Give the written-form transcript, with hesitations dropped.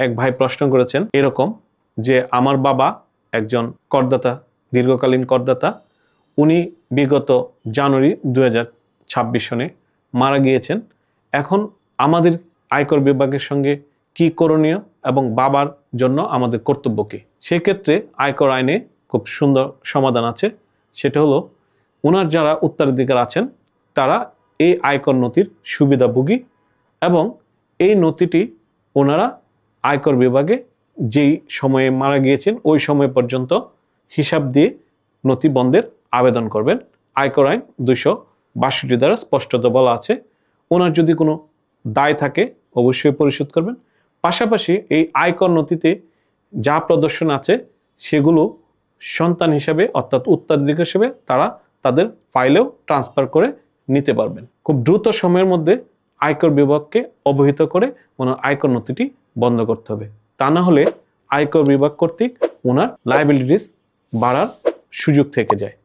এক ভাই প্রশ্ন করেছেন এরকম যে আমার বাবা একজন করদাতা, দীর্ঘকালীন করদাতা, উনি বিগত জানুয়ারি 2026 সনে মারা গিয়েছেন। এখন আমাদের আয়কর বিভাগের সঙ্গে কি করণীয় এবং বাবার জন্য আমাদের কর্তব্য কী? সেক্ষেত্রে আয়কর আইনে খুব সুন্দর সমাধান আছে। সেটা হলো ওনার যারা উত্তরাধিকার আছেন তারা এই আয়কর নথির সুবিধাভোগী এবং এই নথিটি ওনারা আয়কর বিভাগে যেই সময়ে মারা গিয়েছেন ওই সময় পর্যন্ত হিসাব দিয়ে নথি বন্ধের আবেদন করবেন। আয়কর আইন 262 দ্বারা স্পষ্টত বলা আছে। ওনার যদি কোনো দায় থাকে অবশ্যই পরিশোধ করবেন। পাশাপাশি এই আয়কর নথিতে যা প্রদর্শন আছে সেগুলো সন্তান হিসাবে অর্থাৎ উত্তরাধিকার হিসেবে তারা তাদের ফাইলেও ট্রান্সফার করে নিতে পারবেন। খুব দ্রুত সময়ের মধ্যে আয়কর বিভাগকে অবহিত করে ওনার আয়কর নথিটি বন্ধ করতে হবে। তা না হলে আয়কর বিভাগ কর্তৃক ওনার লায়াবিলিটিস বাড়ার সুযোগ থেকে যায়।